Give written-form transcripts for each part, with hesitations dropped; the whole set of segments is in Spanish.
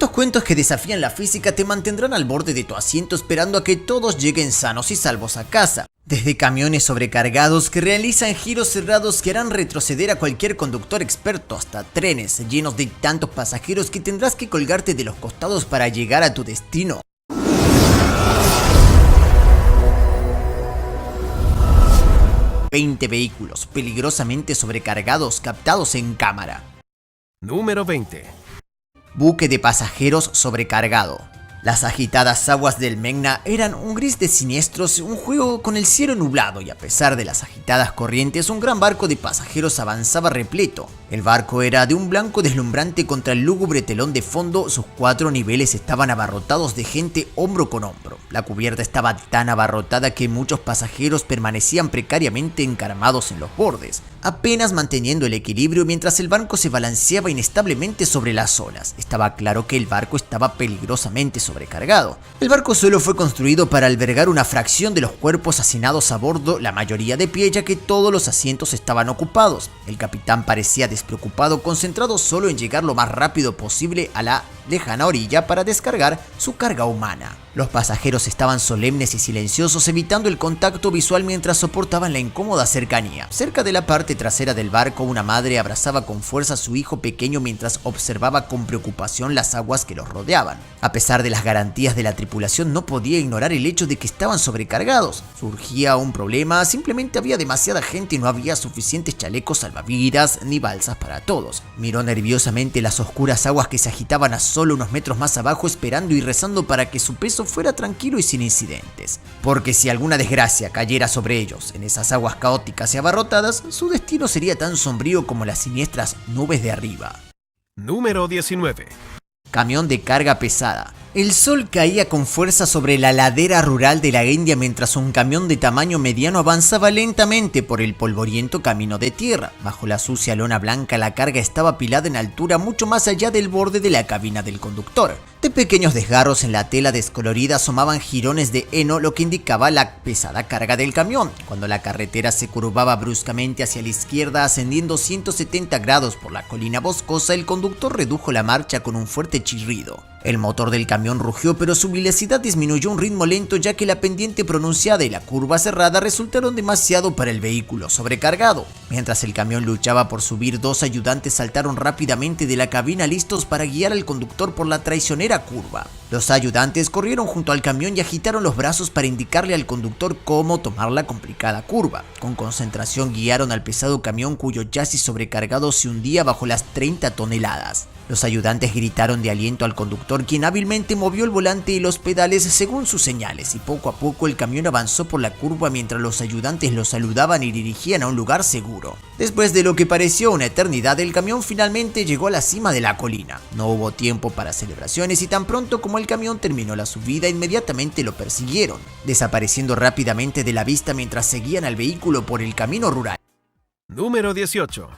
Estos cuentos que desafían la física te mantendrán al borde de tu asiento esperando a que todos lleguen sanos y salvos a casa. Desde camiones sobrecargados que realizan giros cerrados que harán retroceder a cualquier conductor experto hasta trenes llenos de tantos pasajeros que tendrás que colgarte de los costados para llegar a tu destino. ...20 vehículos peligrosamente sobrecargados captados en cámara. Número 20. Buque de pasajeros sobrecargado. Las agitadas aguas del Meghna eran un gris de siniestros, un juego con el cielo nublado, y a pesar de las agitadas corrientes, un gran barco de pasajeros avanzaba repleto. El barco era de un blanco deslumbrante contra el lúgubre telón de fondo. Sus 4 niveles estaban abarrotados de gente hombro con hombro. La cubierta estaba tan abarrotada que muchos pasajeros permanecían precariamente encaramados en los bordes, apenas manteniendo el equilibrio mientras el barco se balanceaba inestablemente sobre las olas. Estaba claro que el barco estaba peligrosamente sobrecargado. El barco solo fue construido para albergar una fracción de los cuerpos hacinados a bordo, la mayoría de pie ya que todos los asientos estaban ocupados. El capitán parecía despreocupado, concentrado solo en llegar lo más rápido posible a la lejana orilla para descargar su carga humana. Los pasajeros estaban solemnes y silenciosos, evitando el contacto visual mientras soportaban la incómoda cercanía. Cerca de la parte trasera del barco, una madre abrazaba con fuerza a su hijo pequeño mientras observaba con preocupación las aguas que los rodeaban. A pesar de las garantías de la tripulación, no podía ignorar el hecho de que estaban sobrecargados. Surgía un problema: simplemente había demasiada gente y no había suficientes chalecos salvavidas ni balsas para todos. Miró nerviosamente las oscuras aguas que se agitaban a solo unos metros más abajo, esperando y rezando para que su peso fuera tranquilo y sin incidentes, porque si alguna desgracia cayera sobre ellos en esas aguas caóticas y abarrotadas, su destino sería tan sombrío como las siniestras nubes de arriba. Número 19. Camión de carga pesada. El sol caía con fuerza sobre la ladera rural de la India mientras un camión de tamaño mediano avanzaba lentamente por el polvoriento camino de tierra. Bajo la sucia lona blanca, la carga estaba apilada en altura mucho más allá del borde de la cabina del conductor. De pequeños desgarros en la tela descolorida asomaban jirones de heno, lo que indicaba la pesada carga del camión. Cuando la carretera se curvaba bruscamente hacia la izquierda, ascendiendo 170 grados por la colina boscosa, el conductor redujo la marcha con un fuerte chirrido. El motor del camión rugió, pero su velocidad disminuyó a un ritmo lento ya que la pendiente pronunciada y la curva cerrada resultaron demasiado para el vehículo sobrecargado. Mientras el camión luchaba por subir, 2 ayudantes saltaron rápidamente de la cabina listos para guiar al conductor por la traicionera curva. Los ayudantes corrieron junto al camión y agitaron los brazos para indicarle al conductor cómo tomar la complicada curva. Con concentración guiaron al pesado camión cuyo chasis sobrecargado se hundía bajo las 30 toneladas. Los ayudantes gritaron de aliento al conductor, quien hábilmente movió el volante y los pedales según sus señales, y poco a poco el camión avanzó por la curva mientras los ayudantes lo saludaban y dirigían a un lugar seguro. Después de lo que pareció una eternidad, el camión finalmente llegó a la cima de la colina. No hubo tiempo para celebraciones y tan pronto como el camión terminó la subida, inmediatamente lo persiguieron, desapareciendo rápidamente de la vista mientras seguían al vehículo por el camino rural. Número 18.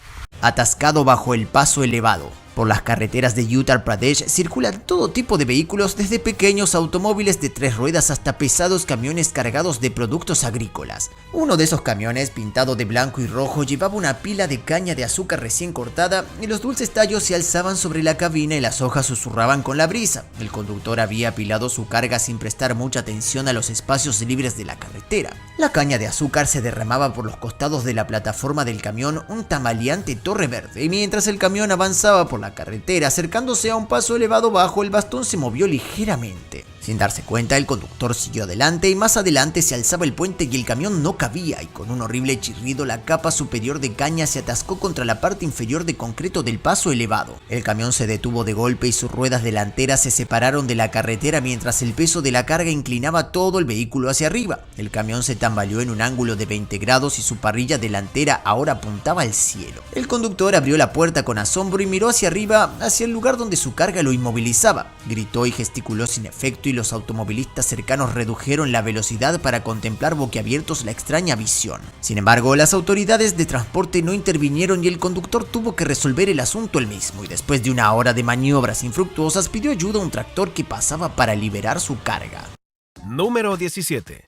Atascado bajo el paso elevado. Por las carreteras de Uttar Pradesh circulan todo tipo de vehículos, desde pequeños automóviles de 3 ruedas hasta pesados camiones cargados de productos agrícolas. Uno de esos camiones, pintado de blanco y rojo, llevaba una pila de caña de azúcar recién cortada y los dulces tallos se alzaban sobre la cabina y las hojas susurraban con la brisa. El conductor había apilado su carga sin prestar mucha atención a los espacios libres de la carretera. La caña de azúcar se derramaba por los costados de la plataforma del camión, un tambaleante torre verde, y mientras el camión avanzaba por la carretera, acercándose a un paso elevado bajo, el bastón se movió ligeramente. Sin darse cuenta, el conductor siguió adelante y más adelante se alzaba el puente y el camión no cabía, y con un horrible chirrido la capa superior de caña se atascó contra la parte inferior de concreto del paso elevado. El camión se detuvo de golpe y sus ruedas delanteras se separaron de la carretera mientras el peso de la carga inclinaba todo el vehículo hacia arriba. El camión se tambaleó en un ángulo de 20 grados y su parrilla delantera ahora apuntaba al cielo. El conductor abrió la puerta con asombro y miró hacia arriba, hacia el lugar donde su carga lo inmovilizaba. Gritó y gesticuló sin efecto, y los automovilistas cercanos redujeron la velocidad para contemplar boquiabiertos la extraña visión. Sin embargo, las autoridades de transporte no intervinieron y el conductor tuvo que resolver el asunto él mismo, y después de una hora de maniobras infructuosas pidió ayuda a un tractor que pasaba para liberar su carga. Número 17.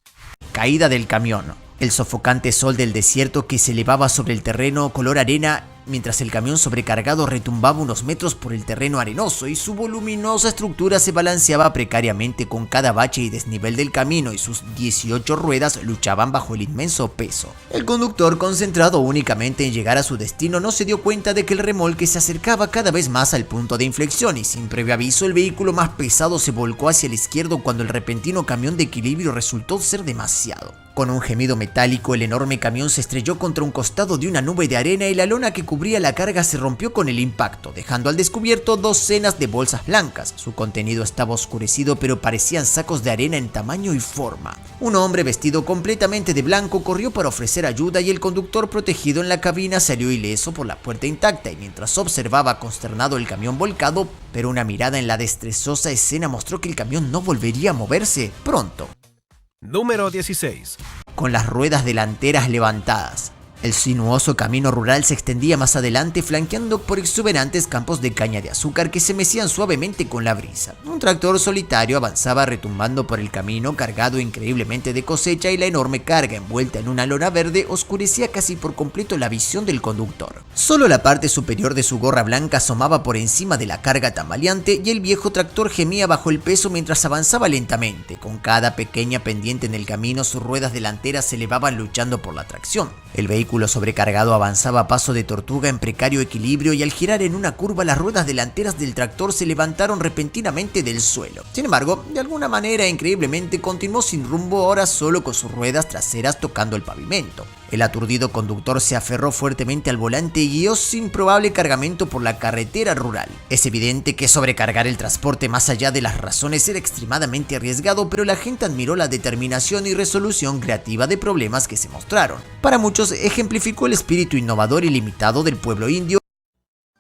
Caída del camión. El sofocante sol del desierto que se elevaba sobre el terreno color arena mientras el camión sobrecargado retumbaba unos metros por el terreno arenoso y su voluminosa estructura se balanceaba precariamente con cada bache y desnivel del camino y sus 18 ruedas luchaban bajo el inmenso peso. El conductor, concentrado únicamente en llegar a su destino, no se dio cuenta de que el remolque se acercaba cada vez más al punto de inflexión y sin previo aviso el vehículo más pesado se volcó hacia la izquierda cuando el repentino camión de equilibrio resultó ser demasiado. Con un gemido metálico, el enorme camión se estrelló contra un costado de una nube de arena y la lona que cubría la carga se rompió con el impacto, dejando al descubierto docenas de bolsas blancas. Su contenido estaba oscurecido, pero parecían sacos de arena en tamaño y forma. Un hombre vestido completamente de blanco corrió para ofrecer ayuda y el conductor protegido en la cabina salió ileso por la puerta intacta y mientras observaba consternado el camión volcado, pero una mirada en la desastrosa escena mostró que el camión no volvería a moverse pronto. Número 16. Con las ruedas delanteras levantadas. El sinuoso camino rural se extendía más adelante, flanqueando por exuberantes campos de caña de azúcar que se mecían suavemente con la brisa. Un tractor solitario avanzaba retumbando por el camino, cargado increíblemente de cosecha, y la enorme carga envuelta en una lona verde oscurecía casi por completo la visión del conductor. Solo la parte superior de su gorra blanca asomaba por encima de la carga tambaleante y el viejo tractor gemía bajo el peso mientras avanzaba lentamente. Con cada pequeña pendiente en el camino, sus ruedas delanteras se elevaban luchando por la tracción. El vehículo sobrecargado avanzaba a paso de tortuga en precario equilibrio y al girar en una curva las ruedas delanteras del tractor se levantaron repentinamente del suelo. Sin embargo, de alguna manera increíblemente continuó sin rumbo, ahora solo con sus ruedas traseras tocando el pavimento. El aturdido conductor se aferró fuertemente al volante y guió sin probable cargamento por la carretera rural. Es evidente que sobrecargar el transporte más allá de las razones era extremadamente arriesgado, pero la gente admiró la determinación y resolución creativa de problemas que se mostraron. Para muchos ejemplificó el espíritu innovador y limitado del pueblo indio.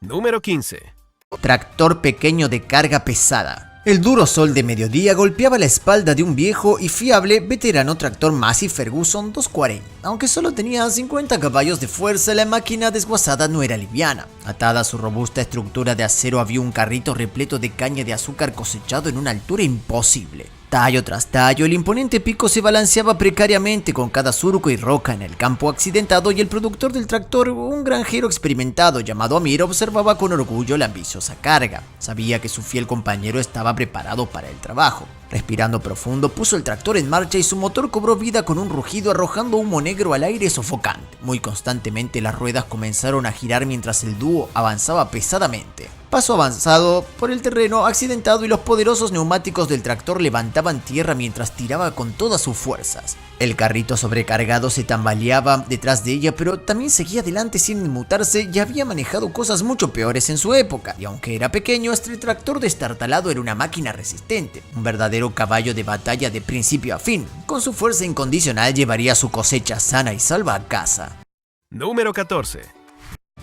Número 15. Tractor pequeño de carga pesada. El duro sol de mediodía golpeaba la espalda de un viejo y fiable veterano tractor Massey Ferguson 240. Aunque solo tenía 50 caballos de fuerza, la máquina desguazada no era liviana. Atada a su robusta estructura de acero había un carrito repleto de caña de azúcar cosechado en una altura imposible. Tallo tras tallo, el imponente pico se balanceaba precariamente con cada surco y roca en el campo accidentado y el productor del tractor, un granjero experimentado llamado Amir, observaba con orgullo la ambiciosa carga. Sabía que su fiel compañero estaba preparado para el trabajo. Respirando profundo, puso el tractor en marcha y su motor cobró vida con un rugido arrojando humo negro al aire sofocante. Muy constantemente las ruedas comenzaron a girar mientras el dúo avanzaba pesadamente. Paso avanzado por el terreno accidentado y los poderosos neumáticos del tractor levantaban tierra mientras tiraba con todas sus fuerzas. El carrito sobrecargado se tambaleaba detrás de ella, pero también seguía adelante sin inmutarse y había manejado cosas mucho peores en su época. Y aunque era pequeño, este tractor destartalado era una máquina resistente, un verdadero caballo de batalla de principio a fin. Con su fuerza incondicional llevaría su cosecha sana y salva a casa. Número 14.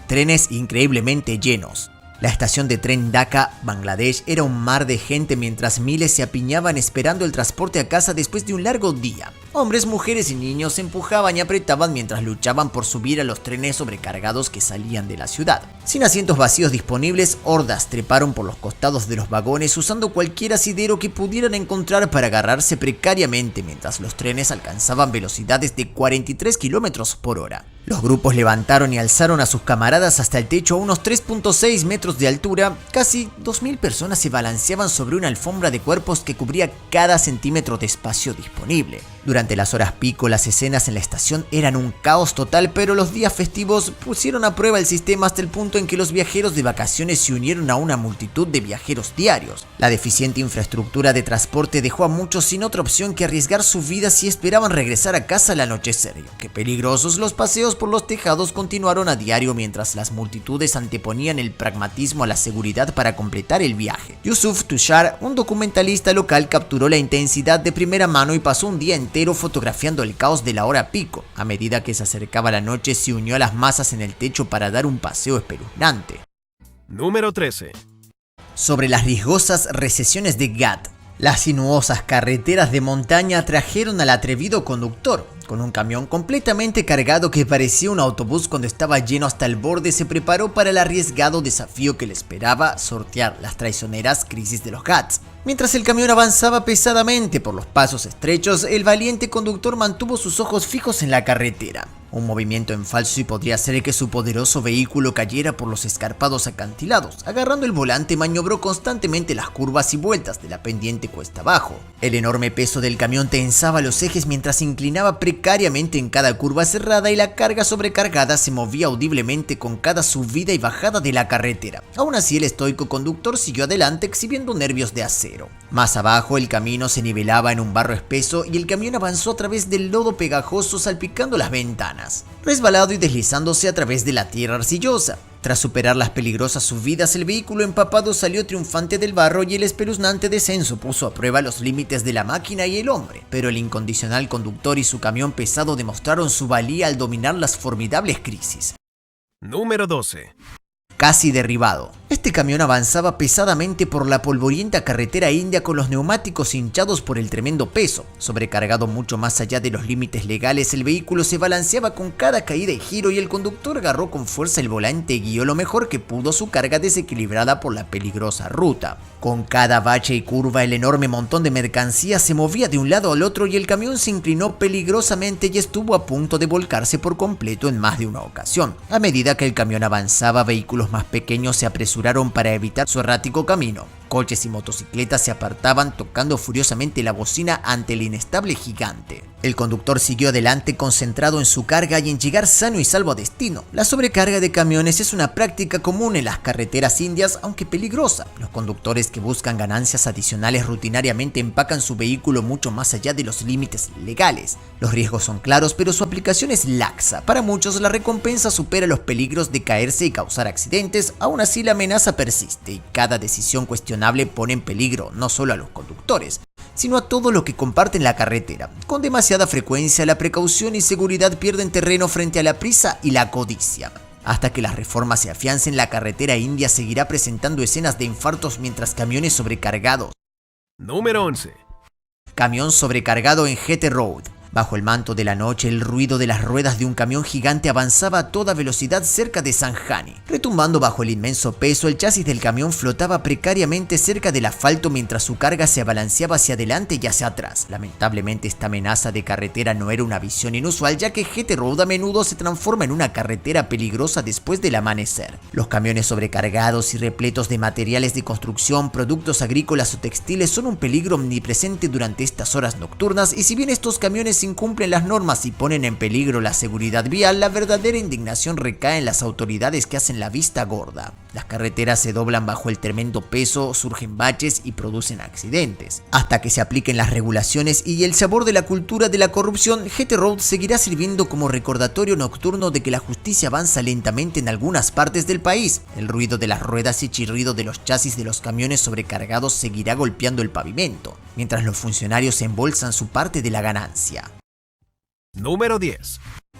Trenes increíblemente llenos. La estación de tren Dhaka, Bangladesh, era un mar de gente mientras miles se apiñaban esperando el transporte a casa después de un largo día. Hombres, mujeres y niños se empujaban y apretaban mientras luchaban por subir a los trenes sobrecargados que salían de la ciudad. Sin asientos vacíos disponibles, hordas treparon por los costados de los vagones usando cualquier asidero que pudieran encontrar para agarrarse precariamente mientras los trenes alcanzaban velocidades de 43 km por hora. Los grupos levantaron y alzaron a sus camaradas hasta el techo a unos 3.6 metros de altura. Casi 2.000 personas se balanceaban sobre una alfombra de cuerpos que cubría cada centímetro de espacio disponible. Durante las horas pico, las escenas en la estación eran un caos total, pero los días festivos pusieron a prueba el sistema hasta el punto en que los viajeros de vacaciones se unieron a una multitud de viajeros diarios. La deficiente infraestructura de transporte dejó a muchos sin otra opción que arriesgar su vida si esperaban regresar a casa al anochecer. Qué peligrosos, los paseos por los tejados continuaron a diario mientras las multitudes anteponían el pragmatismo a la seguridad para completar el viaje. Yusuf Tushar, un documentalista local, capturó la intensidad de primera mano y pasó un día entero fotografiando el caos de la hora pico. A medida que se acercaba la noche, se unió a las masas en el techo para dar un paseo espeluznante. Número 13. Sobre las riesgosas recesiones de Ghat. Las sinuosas carreteras de montaña atrajeron al atrevido conductor. Con un camión completamente cargado que parecía un autobús cuando estaba lleno hasta el borde, se preparó para el arriesgado desafío que le esperaba: sortear las traicioneras crisis de los GATS. Mientras el camión avanzaba pesadamente por los pasos estrechos, el valiente conductor mantuvo sus ojos fijos en la carretera. Un movimiento en falso y podría hacer que su poderoso vehículo cayera por los escarpados acantilados. Agarrando el volante, maniobró constantemente las curvas y vueltas de la pendiente cuesta abajo. El enorme peso del camión tensaba los ejes mientras se inclinaba precariamente en cada curva cerrada, y la carga sobrecargada se movía audiblemente con cada subida y bajada de la carretera. Aún así, el estoico conductor siguió adelante exhibiendo nervios de acero. Más abajo, el camino se nivelaba en un barro espeso y el camión avanzó a través del lodo pegajoso, salpicando las ventanas, resbalado y deslizándose a través de la tierra arcillosa. Tras superar las peligrosas subidas, el vehículo empapado salió triunfante del barro y el espeluznante descenso puso a prueba los límites de la máquina y el hombre. Pero el incondicional conductor y su camión pesado demostraron su valía al dominar las formidables crisis. Número 12. Casi derribado. Este camión avanzaba pesadamente por la polvorienta carretera india con los neumáticos hinchados por el tremendo peso. Sobrecargado mucho más allá de los límites legales, el vehículo se balanceaba con cada caída y giro, y el conductor agarró con fuerza el volante y guió lo mejor que pudo su carga desequilibrada por la peligrosa ruta. Con cada bache y curva, el enorme montón de mercancías se movía de un lado al otro y el camión se inclinó peligrosamente y estuvo a punto de volcarse por completo en más de una ocasión. A medida que el camión avanzaba, vehículos más pequeños se apresuraron para evitar su errático camino. Coches y motocicletas se apartaban, tocando furiosamente la bocina ante el inestable gigante. El conductor siguió adelante, concentrado en su carga y en llegar sano y salvo a destino. La sobrecarga de camiones es una práctica común en las carreteras indias, aunque peligrosa. Los conductores que buscan ganancias adicionales rutinariamente empacan su vehículo mucho más allá de los límites legales. Los riesgos son claros, pero su aplicación es laxa. Para muchos, la recompensa supera los peligros de caerse y causar accidentes. Aún así, la amenaza persiste y cada decisión cuestionable pone en peligro no solo a los conductores, sino a todo lo que comparten la carretera. Con demasiada frecuencia, la precaución y seguridad pierden terreno frente a la prisa y la codicia. Hasta que las reformas se afiancen, la carretera india seguirá presentando escenas de infartos mientras camiones sobrecargados. Número 11. Camión sobrecargado en GT Road. Bajo el manto de la noche, el ruido de las ruedas de un camión gigante avanzaba a toda velocidad cerca de Sanjani. Retumbando bajo el inmenso peso, el chasis del camión flotaba precariamente cerca del asfalto mientras su carga se balanceaba hacia adelante y hacia atrás. Lamentablemente, esta amenaza de carretera no era una visión inusual, ya que GT Road a menudo se transforma en una carretera peligrosa después del amanecer. Los camiones sobrecargados y repletos de materiales de construcción, productos agrícolas o textiles son un peligro omnipresente durante estas horas nocturnas, y si bien estos camiones incumplen las normas y ponen en peligro la seguridad vial, la verdadera indignación recae en las autoridades que hacen la vista gorda. Las carreteras se doblan bajo el tremendo peso, surgen baches y producen accidentes. Hasta que se apliquen las regulaciones y el sabor de la cultura de la corrupción, GT Road seguirá sirviendo como recordatorio nocturno de que la justicia avanza lentamente en algunas partes del país. El ruido de las ruedas y chirrido de los chasis de los camiones sobrecargados seguirá golpeando el pavimento, mientras los funcionarios embolsan su parte de la ganancia. Número 10.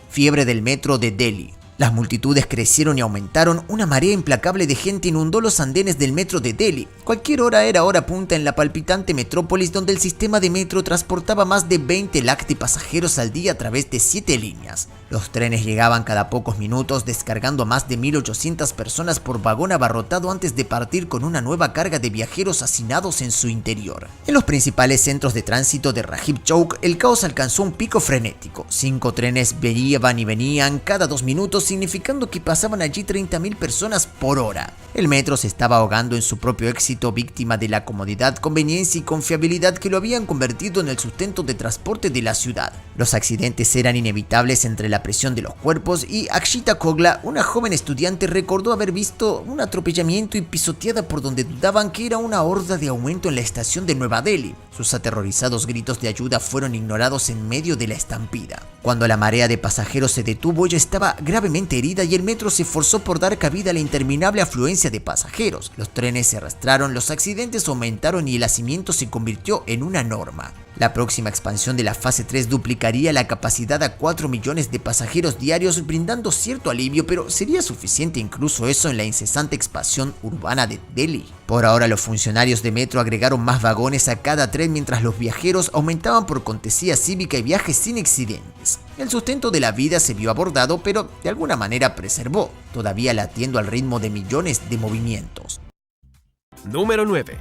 Fiebre del metro de Delhi. Las multitudes crecieron y aumentaron, una marea implacable de gente inundó los andenes del metro de Delhi. Cualquier hora era hora punta en la palpitante metrópolis, donde el sistema de metro transportaba más de 20 lakhs de pasajeros al día a través de 7 líneas. Los trenes llegaban cada pocos minutos, descargando a más de 1.800 personas por vagón abarrotado antes de partir con una nueva carga de viajeros hacinados en su interior. En los principales centros de tránsito de Rajiv Chowk, el caos alcanzó un pico frenético. 5 trenes iban y venían cada 2 minutos, significando que pasaban allí 30.000 personas por hora. El metro se estaba ahogando en su propio éxito, víctima de la comodidad, conveniencia y confiabilidad que lo habían convertido en el sustento de transporte de la ciudad. Los accidentes eran inevitables entre la presión de los cuerpos, y Akshita Kogla, una joven estudiante, recordó haber visto un atropellamiento y pisoteada por donde dudaban que era una horda de aumento en la estación de Nueva Delhi. Sus aterrorizados gritos de ayuda fueron ignorados en medio de la estampida. Cuando la marea de pasajeros se detuvo, ella estaba gravemente herida y el metro se esforzó por dar cabida a la interminable afluencia de pasajeros. Los trenes se arrastraron, los accidentes aumentaron y el hacimiento se convirtió en una norma. La próxima expansión de la fase 3 duplicaría la capacidad a 4 millones de pasajeros diarios, brindando cierto alivio, pero ¿sería suficiente incluso eso en la incesante expansión urbana de Delhi? Por ahora los funcionarios de Metro agregaron más vagones a cada tren mientras los viajeros aumentaban por cortesía cívica y viajes sin accidentes. El sustento de la vida se vio abordado, pero de alguna manera preservó, todavía latiendo al ritmo de millones de movimientos. Número 9.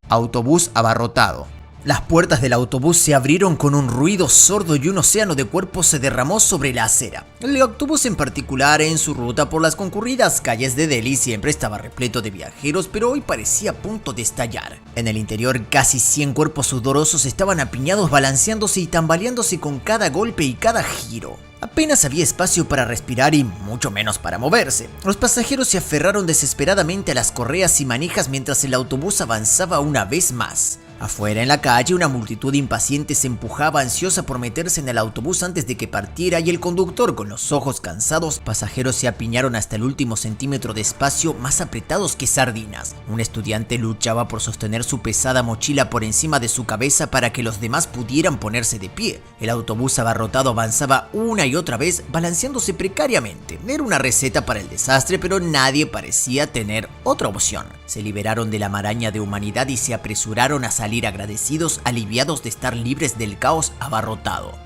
Autobús abarrotado. Las puertas del autobús se abrieron con un ruido sordo y un océano de cuerpos se derramó sobre la acera. El autobús en particular, en su ruta por las concurridas calles de Delhi, siempre estaba repleto de viajeros, pero hoy parecía a punto de estallar. En el interior, casi 100 cuerpos sudorosos estaban apiñados, balanceándose y tambaleándose con cada golpe y cada giro. Apenas había espacio para respirar y mucho menos para moverse. Los pasajeros se aferraron desesperadamente a las correas y manijas mientras el autobús avanzaba una vez más. Afuera en la calle, una multitud impaciente se empujaba ansiosa por meterse en el autobús antes de que partiera y el conductor, con los ojos cansados, pasajeros se apiñaron hasta el último centímetro de espacio, más apretados que sardinas. Un estudiante luchaba por sostener su pesada mochila por encima de su cabeza para que los demás pudieran ponerse de pie. El autobús abarrotado avanzaba una y otra vez, balanceándose precariamente. Era una receta para el desastre, pero nadie parecía tener otra opción. Se liberaron de la maraña de humanidad y se apresuraron a salir agradecidos, aliviados de estar libres del caos abarrotado.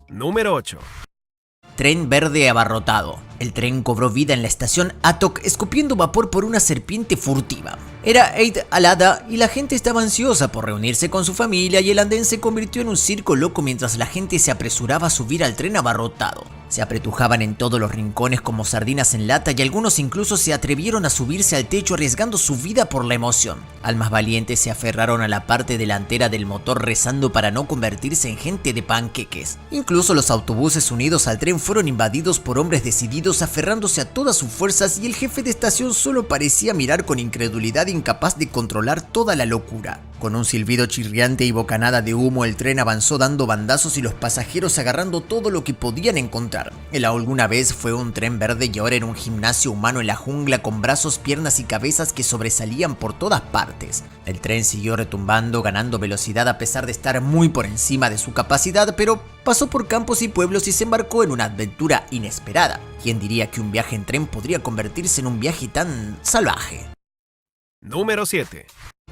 Número 8. Tren verde abarrotado. El tren cobró vida en la estación Atok, escupiendo vapor por una serpiente furtiva. Era Eid al-Adha y la gente estaba ansiosa por reunirse con su familia y el andén se convirtió en un circo loco mientras la gente se apresuraba a subir al tren abarrotado. Se apretujaban en todos los rincones como sardinas en lata y algunos incluso se atrevieron a subirse al techo arriesgando su vida por la emoción. Almas valientes se aferraron a la parte delantera del motor rezando para no convertirse en gente de panqueques. Incluso los autobuses unidos al tren fueron invadidos por hombres decididos aferrándose a todas sus fuerzas y el jefe de estación solo parecía mirar con incredulidad, incapaz de controlar toda la locura. Con un silbido chirriante y bocanada de humo, el tren avanzó dando bandazos y los pasajeros agarrando todo lo que podían encontrar. El alguna vez fue un tren verde y ahora era un gimnasio humano en la jungla con brazos, piernas y cabezas que sobresalían por todas partes. El tren siguió retumbando, ganando velocidad a pesar de estar muy por encima de su capacidad, pero pasó por campos y pueblos y se embarcó en una aventura inesperada. ¿Quién diría que un viaje en tren podría convertirse en un viaje tan salvaje? Número 7.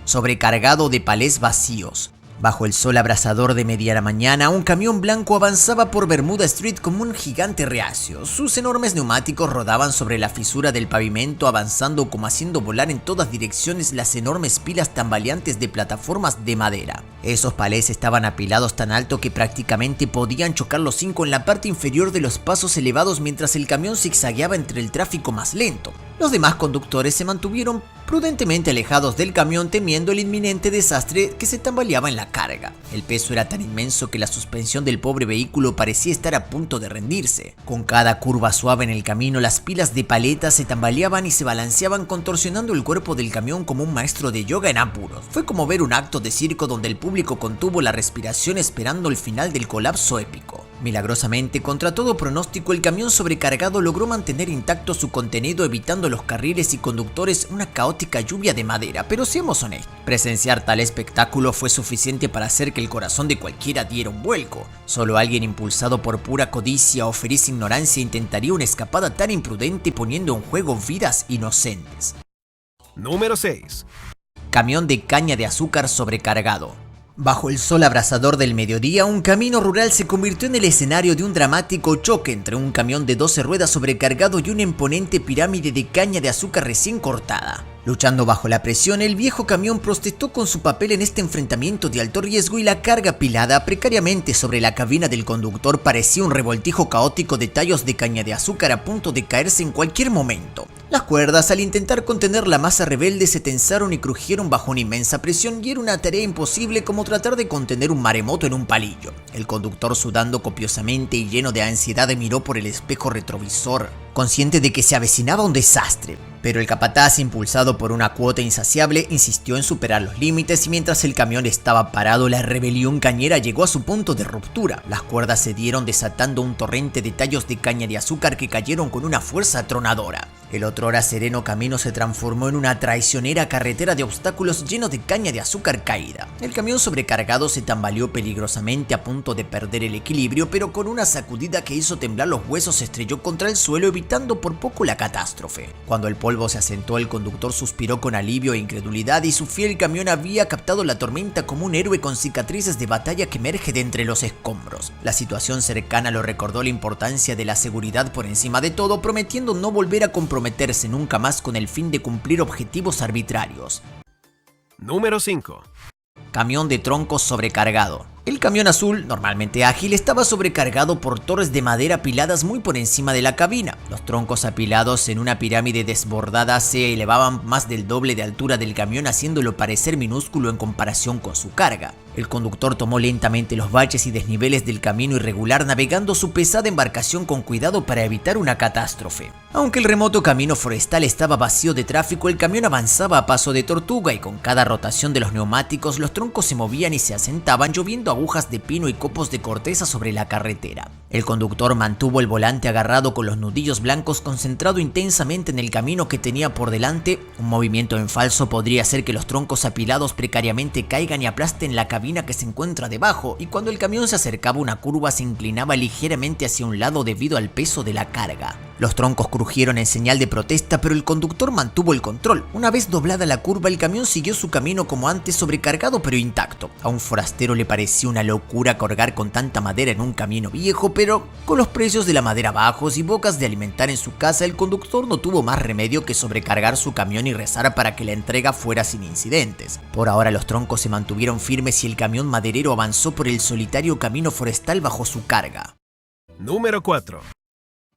Sobrecargado de palés vacíos. Bajo el sol abrasador de mediana mañana, un camión blanco avanzaba por Bermuda Street como un gigante reacio. Sus enormes neumáticos rodaban sobre la fisura del pavimento, avanzando como haciendo volar en todas direcciones las enormes pilas tambaleantes de plataformas de madera. Esos palés estaban apilados tan alto que prácticamente podían chocar los 5 en la parte inferior de los pasos elevados mientras el camión zigzagueaba entre el tráfico más lento. Los demás conductores se mantuvieron prudentemente alejados del camión temiendo el inminente desastre que se tambaleaba en la carga. El peso era tan inmenso que la suspensión del pobre vehículo parecía estar a punto de rendirse. Con cada curva suave en el camino, las pilas de paletas se tambaleaban y se balanceaban contorsionando el cuerpo del camión como un maestro de yoga en apuros. Fue como ver un acto de circo donde el público contuvo la respiración esperando el final del colapso épico. Milagrosamente, contra todo pronóstico, el camión sobrecargado logró mantener intacto su contenido, evitando los carriles y conductores una caótica lluvia de madera, pero seamos honestos, presenciar tal espectáculo fue suficiente para hacer que el corazón de cualquiera diera un vuelco. Solo alguien impulsado por pura codicia o feliz ignorancia intentaría una escapada tan imprudente poniendo en juego vidas inocentes. Número 6. Camión de caña de azúcar sobrecargado. Bajo el sol abrasador del mediodía, un camino rural se convirtió en el escenario de un dramático choque entre un camión de 12 ruedas sobrecargado y una imponente pirámide de caña de azúcar recién cortada. Luchando bajo la presión, el viejo camión protestó con su papel en este enfrentamiento de alto riesgo y la carga pilada precariamente sobre la cabina del conductor parecía un revoltijo caótico de tallos de caña de azúcar a punto de caerse en cualquier momento. Las cuerdas, al intentar contener la masa rebelde, se tensaron y crujieron bajo una inmensa presión y era una tarea imposible como tratar de contener un maremoto en un palillo. El conductor, sudando copiosamente y lleno de ansiedad, miró por el espejo retrovisor, consciente de que se avecinaba un desastre. Pero el capataz, impulsado por una cuota insaciable, insistió en superar los límites y mientras el camión estaba parado, la rebelión cañera llegó a su punto de ruptura. Las cuerdas cedieron desatando un torrente de tallos de caña de azúcar que cayeron con una fuerza atronadora. El otrora sereno camino se transformó en una traicionera carretera de obstáculos llenos de caña de azúcar caída. El camión sobrecargado se tambaleó peligrosamente a punto de perder el equilibrio, pero con una sacudida que hizo temblar los huesos se estrelló contra el suelo, evitando por poco la catástrofe. Cuando el polvo se asentó, el conductor suspiró con alivio e incredulidad, y su fiel camión había captado la tormenta como un héroe con cicatrices de batalla que emerge de entre los escombros. La situación cercana lo recordó la importancia de la seguridad por encima de todo, prometiendo no volver a comprometerse nunca más con el fin de cumplir objetivos arbitrarios. Número 5. Camión de troncos sobrecargado. El camión azul, normalmente ágil, estaba sobrecargado por torres de madera apiladas muy por encima de la cabina. Los troncos apilados en una pirámide desbordada se elevaban más del doble de altura del camión, haciéndolo parecer minúsculo en comparación con su carga. El conductor tomó lentamente los baches y desniveles del camino irregular, navegando su pesada embarcación con cuidado para evitar una catástrofe. Aunque el remoto camino forestal estaba vacío de tráfico, el camión avanzaba a paso de tortuga, y con cada rotación de los neumáticos los troncos se movían y se asentaban, lloviendo agujas de pino y copos de corteza sobre la carretera. El conductor mantuvo el volante agarrado con los nudillos blancos, concentrado intensamente en el camino que tenía por delante. Un movimiento en falso podría hacer que los troncos apilados precariamente caigan y aplasten la cabina que se encuentra debajo, y cuando el camión se acercaba a una curva se inclinaba ligeramente hacia un lado debido al peso de la carga. Los troncos crujieron en señal de protesta, pero el conductor mantuvo el control. Una vez doblada la curva, el camión siguió su camino como antes, sobrecargado pero intacto. A un forastero le pareció una locura cargar con tanta madera en un camino viejo, pero con los precios de la madera bajos y bocas de alimentar en su casa, el conductor no tuvo más remedio que sobrecargar su camión y rezar para que la entrega fuera sin incidentes. Por ahora los troncos se mantuvieron firmes y el camión maderero avanzó por el solitario camino forestal bajo su carga. Número 4.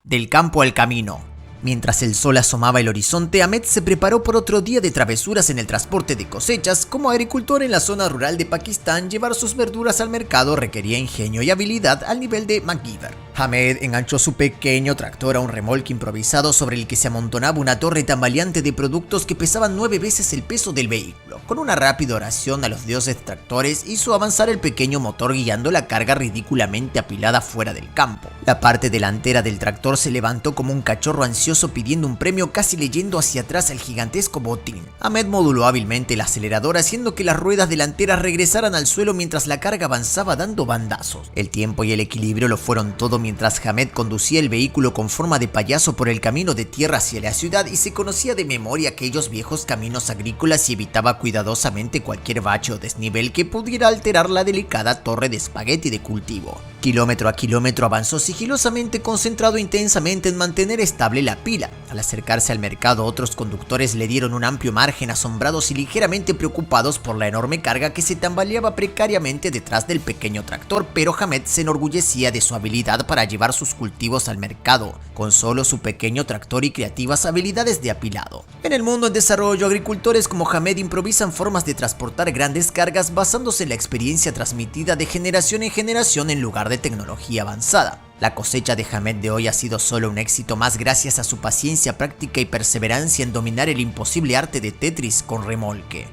Del campo al camino. Mientras el sol asomaba el horizonte, Ahmed se preparó por otro día de travesuras en el transporte de cosechas. Como agricultor en la zona rural de Pakistán, llevar sus verduras al mercado requería ingenio y habilidad al nivel de MacGyver. Ahmed enganchó su pequeño tractor a un remolque improvisado sobre el que se amontonaba una torre tambaleante de productos que pesaban 9 veces el peso del vehículo. Con una rápida oración a los dioses tractores, hizo avanzar el pequeño motor, guiando la carga ridículamente apilada fuera del campo. La parte delantera del tractor se levantó como un cachorro ansioso pidiendo un premio, casi leyendo hacia atrás el gigantesco botín. Ahmed moduló hábilmente el acelerador, haciendo que las ruedas delanteras regresaran al suelo mientras la carga avanzaba dando bandazos. El tiempo y el equilibrio lo fueron todo mientras Ahmed conducía el vehículo con forma de payaso por el camino de tierra hacia la ciudad, y se conocía de memoria aquellos viejos caminos agrícolas y evitaba cuidadosamente cualquier bache o desnivel que pudiera alterar la delicada torre de espagueti de cultivo. Kilómetro a kilómetro avanzó sigilosamente, concentrado intensamente en mantener estable la pila. Al acercarse al mercado, otros conductores le dieron un amplio margen, asombrados y ligeramente preocupados por la enorme carga que se tambaleaba precariamente detrás del pequeño tractor, pero Ahmed se enorgullecía de su habilidad para llevar sus cultivos al mercado, con solo su pequeño tractor y creativas habilidades de apilado. En el mundo en desarrollo, agricultores como Ahmed improvisan formas de transportar grandes cargas basándose en la experiencia transmitida de generación en generación en lugar de tecnología avanzada. La cosecha de Ahmed de hoy ha sido solo un éxito más gracias a su paciencia, práctica y perseverancia en dominar el imposible arte de Tetris con remolque.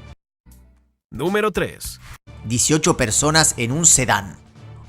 Número 3. 18 personas en un sedán.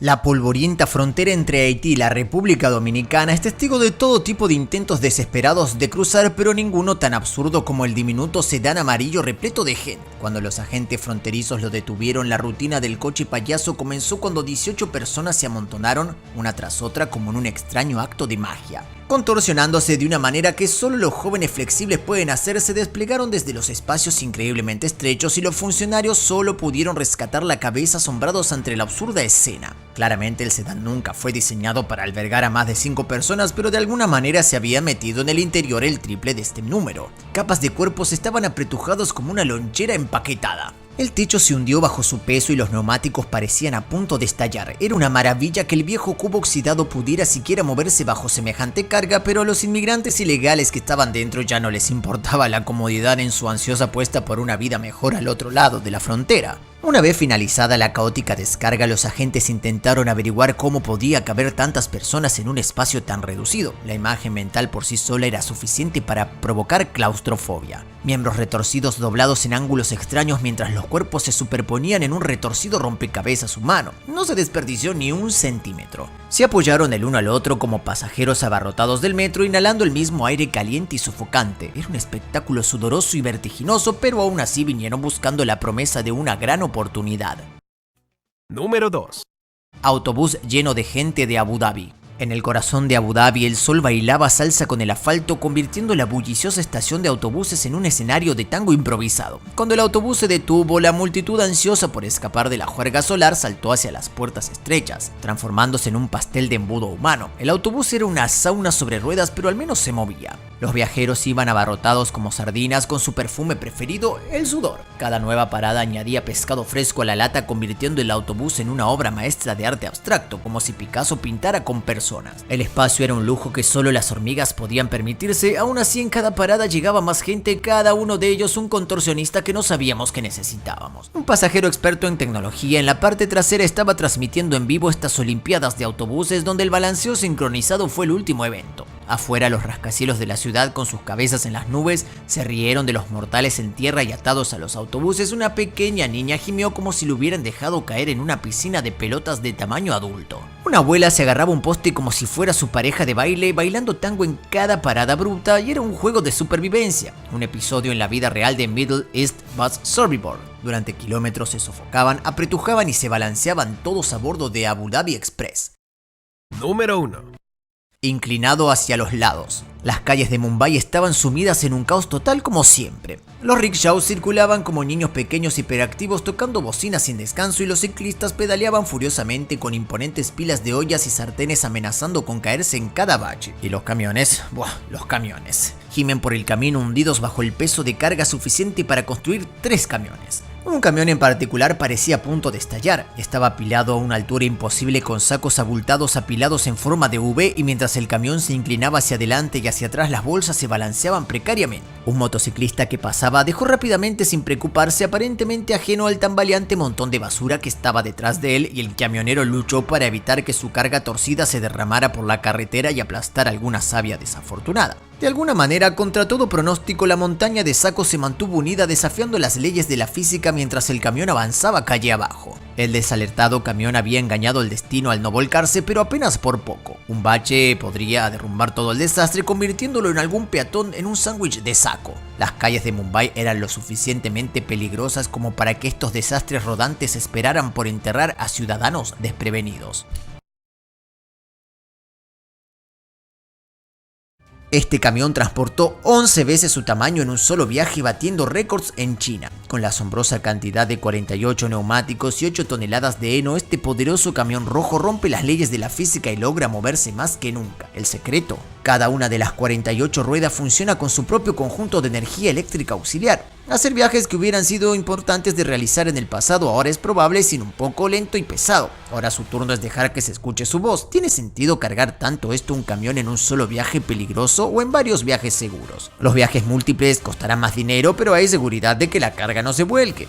La polvorienta frontera entre Haití y la República Dominicana es testigo de todo tipo de intentos desesperados de cruzar, pero ninguno tan absurdo como el diminuto sedán amarillo repleto de gente. Cuando los agentes fronterizos lo detuvieron, la rutina del coche payaso comenzó cuando 18 personas se amontonaron una tras otra como en un extraño acto de magia. Contorsionándose de una manera que solo los jóvenes flexibles pueden hacer, se desplegaron desde los espacios increíblemente estrechos, y los funcionarios solo pudieron rescatar la cabeza asombrados ante la absurda escena. Claramente el sedán nunca fue diseñado para albergar a más de 5 personas, pero de alguna manera se había metido en el interior el triple de este número. Capas de cuerpos estaban apretujados como una lonchera empaquetada. El techo se hundió bajo su peso y los neumáticos parecían a punto de estallar. Era una maravilla que el viejo cubo oxidado pudiera siquiera moverse bajo semejante carga, pero a los inmigrantes ilegales que estaban dentro ya no les importaba la comodidad en su ansiosa apuesta por una vida mejor al otro lado de la frontera. Una vez finalizada la caótica descarga, los agentes intentaron averiguar cómo podía caber tantas personas en un espacio tan reducido. La imagen mental por sí sola era suficiente para provocar claustrofobia. Miembros retorcidos doblados en ángulos extraños mientras los cuerpos se superponían en un retorcido rompecabezas humano. No se desperdició ni un centímetro. Se apoyaron el uno al otro como pasajeros abarrotados del metro, inhalando el mismo aire caliente y sofocante. Era un espectáculo sudoroso y vertiginoso, pero aún así vinieron buscando la promesa de una gran oportunidad. Número 2. Autobús lleno de gente de Abu Dhabi. En el corazón de Abu Dhabi, el sol bailaba salsa con el asfalto, convirtiendo la bulliciosa estación de autobuses en un escenario de tango improvisado. Cuando el autobús se detuvo, la multitud ansiosa por escapar de la juerga solar saltó hacia las puertas estrechas, transformándose en un pastel de embudo humano. El autobús era una sauna sobre ruedas, pero al menos se movía. Los viajeros iban abarrotados como sardinas con su perfume preferido, el sudor. Cada nueva parada añadía pescado fresco a la lata, convirtiendo el autobús en una obra maestra de arte abstracto, como si Picasso pintara con personas. El espacio era un lujo que solo las hormigas podían permitirse. Aún así, en cada parada llegaba más gente, cada uno de ellos un contorsionista que no sabíamos que necesitábamos. Un pasajero experto en tecnología en la parte trasera estaba transmitiendo en vivo estas olimpiadas de autobuses, donde el balanceo sincronizado fue el último evento. Afuera, los rascacielos de la ciudad, con sus cabezas en las nubes, se rieron de los mortales en tierra y atados a los autobuses. Una pequeña niña gimió como si lo hubieran dejado caer en una piscina de pelotas de tamaño adulto. Una abuela se agarraba un poste como si fuera su pareja de baile, bailando tango en cada parada abrupta, y era un juego de supervivencia, un episodio en la vida real de Middle East Bus Survivor. Durante kilómetros se sofocaban, apretujaban y se balanceaban todos a bordo de Abu Dhabi Express. Número 1. Inclinado hacia los lados. Las calles de Mumbai estaban sumidas en un caos total como siempre. Los rickshaws circulaban como niños pequeños hiperactivos tocando bocinas sin descanso, y los ciclistas pedaleaban furiosamente con imponentes pilas de ollas y sartenes amenazando con caerse en cada bache. Y los camiones, los camiones, gimen por el camino hundidos bajo el peso de carga suficiente para construir 3 camiones. Un camión en particular parecía a punto de estallar. Estaba apilado a una altura imposible con sacos abultados apilados en forma de V, y mientras el camión se inclinaba hacia adelante y hacia atrás, las bolsas se balanceaban precariamente. Un motociclista que pasaba dejó rápidamente sin preocuparse, aparentemente ajeno al tambaleante montón de basura que estaba detrás de él, y el camionero luchó para evitar que su carga torcida se derramara por la carretera y aplastara alguna savia desafortunada. De alguna manera, contra todo pronóstico, la montaña de sacos se mantuvo unida, desafiando las leyes de la física mientras el camión avanzaba calle abajo. El desalertado camión había engañado el destino al no volcarse, pero apenas por poco. Un bache podría derrumbar todo el desastre, convirtiéndolo en algún peatón en un sándwich de saco. Las calles de Mumbai eran lo suficientemente peligrosas como para que estos desastres rodantes esperaran por enterrar a ciudadanos desprevenidos. Este camión transportó 11 veces su tamaño en un solo viaje, batiendo récords en China. Con la asombrosa cantidad de 48 neumáticos y 8 toneladas de heno, este poderoso camión rojo rompe las leyes de la física y logra moverse más que nunca. El secreto: cada una de las 48 ruedas funciona con su propio conjunto de energía eléctrica auxiliar. Hacer viajes que hubieran sido importantes de realizar en el pasado ahora es probable, sin un poco lento y pesado. Ahora su turno es dejar que se escuche su voz. ¿Tiene sentido cargar tanto esto un camión en un solo viaje peligroso o en varios viajes seguros? Los viajes múltiples costarán más dinero, pero hay seguridad de que la carga no se vuelque.